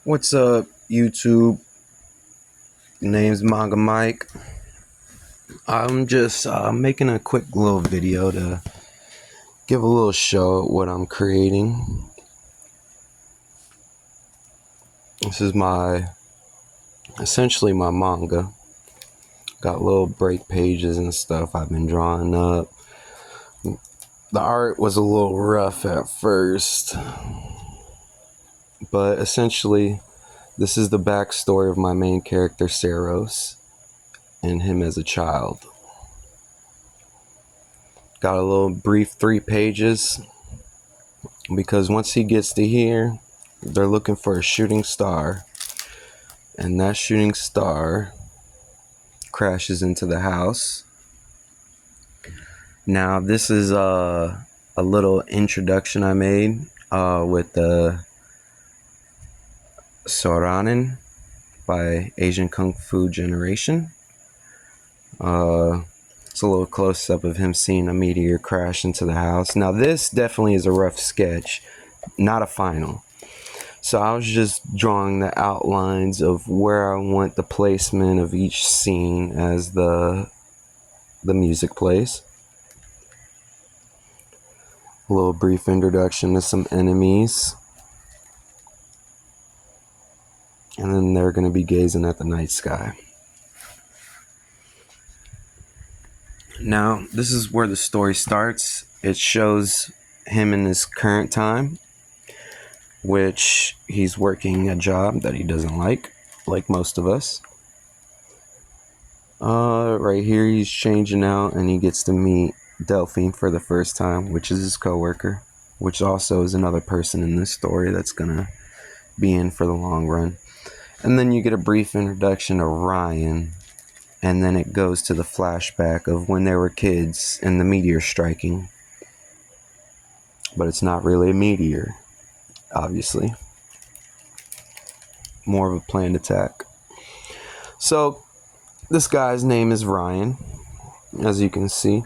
What's up, YouTube? Name's Manga Mike. I'm just making a quick little video to give a little show at what I'm creating. This is essentially my manga. Got little break pages and stuff I've been drawing up. The art was a little rough at first, but essentially this is the backstory of my main character, Saros, and him as a child. Got a little brief 3 pages because once he gets to here, they're looking for a shooting star, and that shooting star crashes into the house. Now this is a little introduction I made with the Soranin by Asian Kung Fu Generation. It's a little close-up of him seeing a meteor crash into the house. Now this definitely is a rough sketch, not a final. So I was just drawing the outlines of where I want the placement of each scene as the music plays. A little brief introduction to some enemies. And then they're going to be gazing at the night sky. Now, this is where the story starts. It shows him in his current time, which he's working a job that he doesn't like most of us. Right here he's changing out and he gets to meet Delphine for the first time, which is his coworker, which also is another person in this story that's gonna be in for the long run. And then you get a brief introduction to Ryan, and then it goes to the flashback of when they were kids and the meteor striking. But it's not really a meteor, obviously. More of a planned attack. So this guy's name is Ryan, as you can see.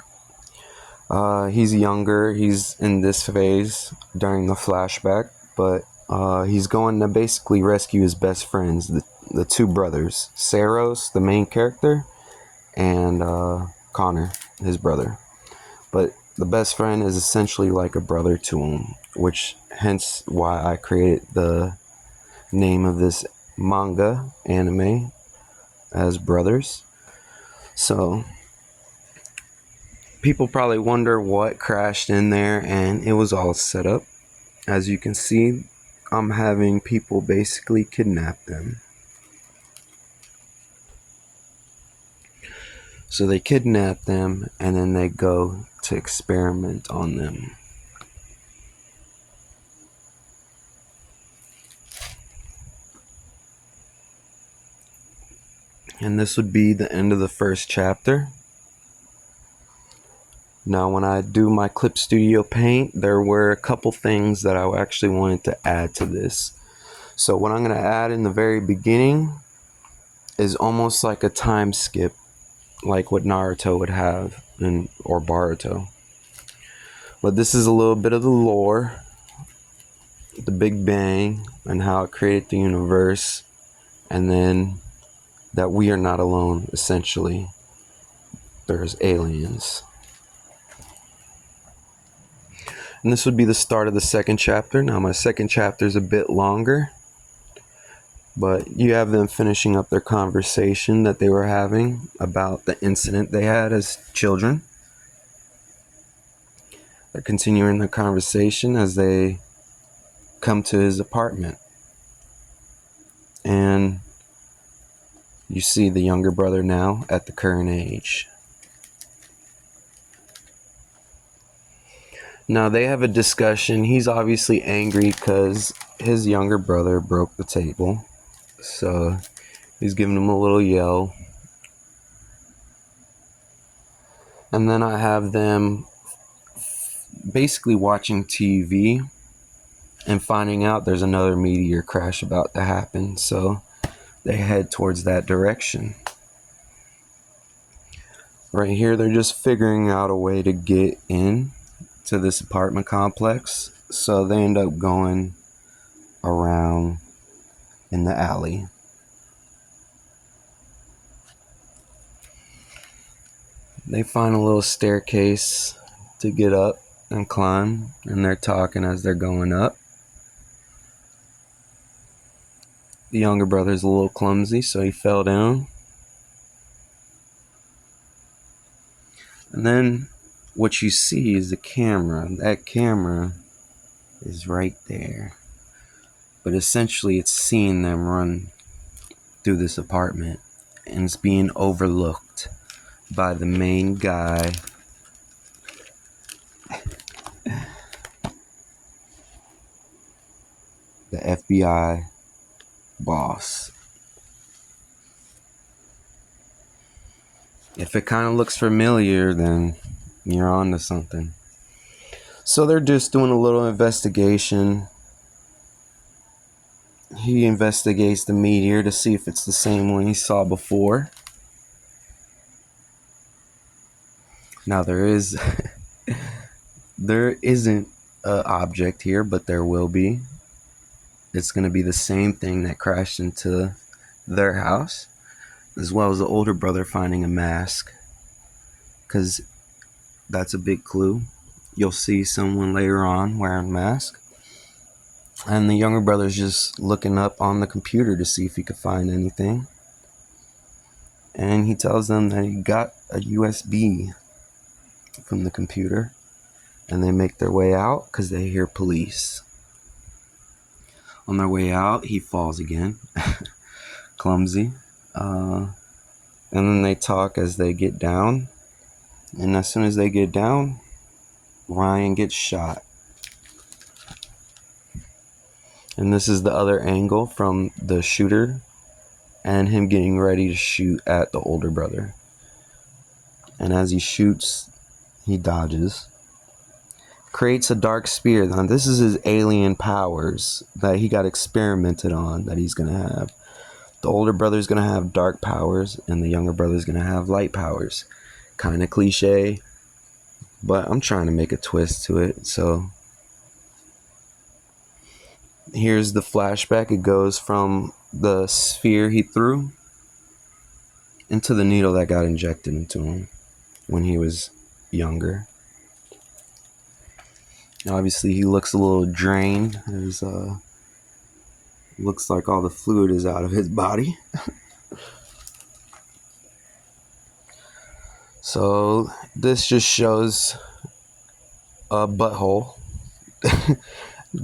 He's younger. He's in this phase during the flashback, but he's going to basically rescue his best friends, the 2 brothers, Saros, the main character, and Connor, his brother. But the best friend is essentially like a brother to him, which hence why I created the name of this manga anime as Brothers. So people probably wonder what crashed in there, and it was all set up. As you can see, I'm having people basically kidnap them. So they kidnap them and then they go to experiment on them. And this would be the end of the first chapter. Now, when I do my Clip Studio Paint, there were a couple things that I actually wanted to add to this. So what I'm going to add in the very beginning is almost like a time skip, like what Naruto would have, or Boruto. But this is a little bit of the lore, the Big Bang, and how it created the universe, and then that we are not alone, essentially. There's aliens. And this would be the start of the second chapter. Now my second chapter is a bit longer, but you have them finishing up their conversation that they were having about the incident they had as children. They're continuing the conversation as they come to his apartment. And you see the younger brother now at the current age. Now they have a discussion. He's obviously angry because his younger brother broke the table. So he's giving him a little yell. And then I have them basically watching TV and finding out there's another meteor crash about to happen. So they head towards that direction. Right here, they're just figuring out a way to get in to this apartment complex. So they end up going around in the alley. They find a little staircase to get up and climb, and they're talking as they're going up. The younger brother's a little clumsy, so he fell down. And then what you see is the camera. That camera is right there. But essentially it's seeing them run through this apartment, and it's being overlooked by the main guy. The FBI boss. If it kind of looks familiar, then you're on to something. So they're just doing a little investigation. He investigates the meteor to see if it's the same one he saw before. Now there isn't an object here, but there will be. It's going to be the same thing that crashed into their house, as well as the older brother finding a mask, because that's a big clue. You'll see someone later on wearing a mask, and the younger brother's just looking up on the computer to see if he could find anything, and he tells them that he got a USB from the computer, and they make their way out because they hear police. On their way out, he falls again. Clumsy. And then they talk as they get down. And as soon as they get down, Ryan gets shot. And this is the other angle from the shooter and him getting ready to shoot at the older brother. And as he shoots, he dodges. Creates a dark spear. Now, this is his alien powers that he got experimented on that he's going to have. The older brother's going to have dark powers, and the younger brother's going to have light powers. Kind of cliche, but I'm trying to make a twist to it. So here's the flashback. It goes from the sphere he threw into the needle that got injected into him when he was younger. Obviously, he looks a little drained. There's looks like all the fluid is out of his body. So this just shows a butthole,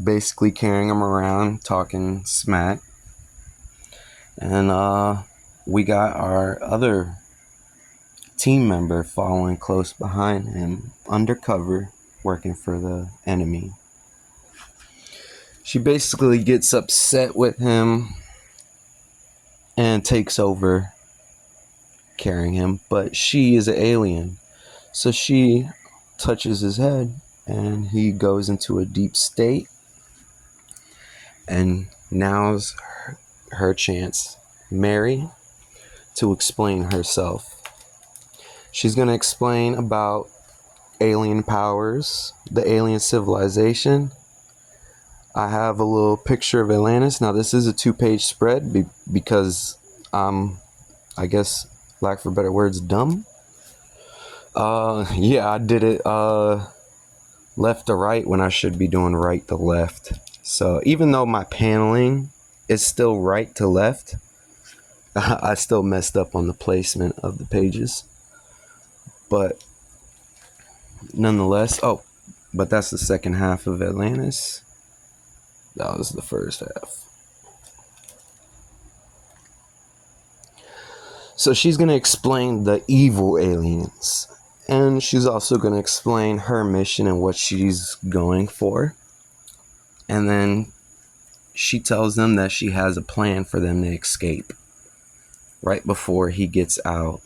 basically carrying him around, talking smack. And we got our other team member following close behind him, undercover, working for the enemy. She basically gets upset with him and takes over carrying him, but she is an alien, so she touches his head and he goes into a deep state, and now's her chance, Mary, to explain herself. She's going to explain about alien powers, the alien civilization. I have a little picture of Atlantis. Now, this is a 2-page spread because I guess, lack for better words, dumb. Yeah, I did it left to right when I should be doing right to left. So even though my paneling is still right to left, I still messed up on the placement of the pages. But nonetheless, but that's the second half of Atlantis. That was the first half. So she's going to explain the evil aliens. And she's also going to explain her mission and what she's going for. And then she tells them that she has a plan for them to escape right before he gets out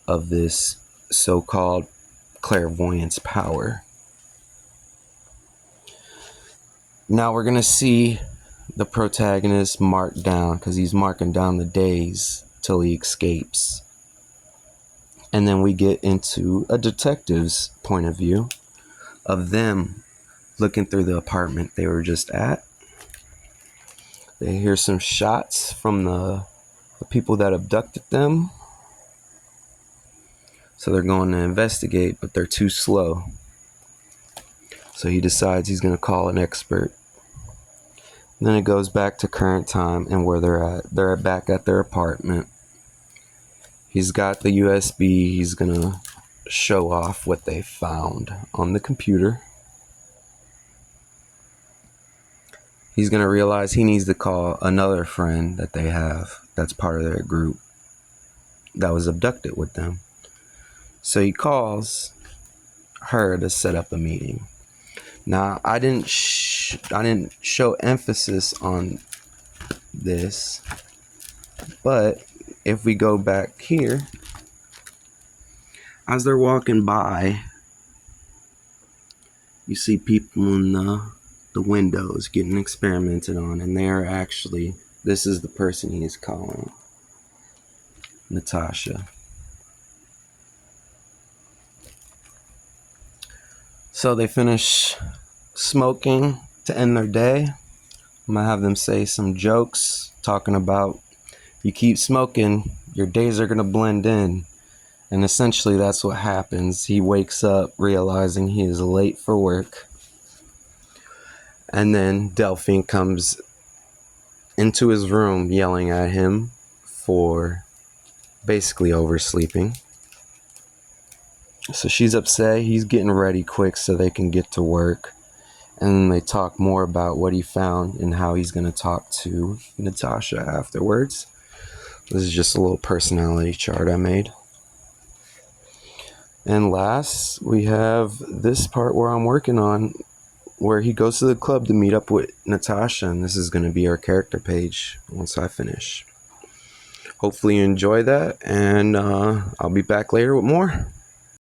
of this so-called clairvoyance power. Now we're going to see the protagonist mark down, because he's marking down the days till he escapes. And then we get into a detective's point of view of them looking through the apartment they were just at. They hear some shots from the people that abducted them. So they're going to investigate, but they're too slow. So he decides he's going to call an expert. Then it goes back to current time and where they're at. They're back at their apartment. He's got the USB. He's going to show off what they found on the computer. He's going to realize he needs to call another friend that they have that's part of their group that was abducted with them. So he calls her to set up a meeting. Now, I didn't show emphasis on this, but if we go back here, as they're walking by, you see people in the windows getting experimented on, and they are actually, this is the person he is calling, Natasha. So they finish smoking to end their day. I'm gonna have them say some jokes talking about, you keep smoking, your days are gonna blend in. And essentially that's what happens. He wakes up realizing he is late for work. And then Delphine comes into his room yelling at him for basically oversleeping. So she's upset. He's getting ready quick so they can get to work. And then they talk more about what he found and how he's going to talk to Natasha afterwards. This is just a little personality chart I made. And last, we have this part where I'm working on, where he goes to the club to meet up with Natasha. And this is going to be our character page once I finish. Hopefully you enjoy that. And I'll be back later with more.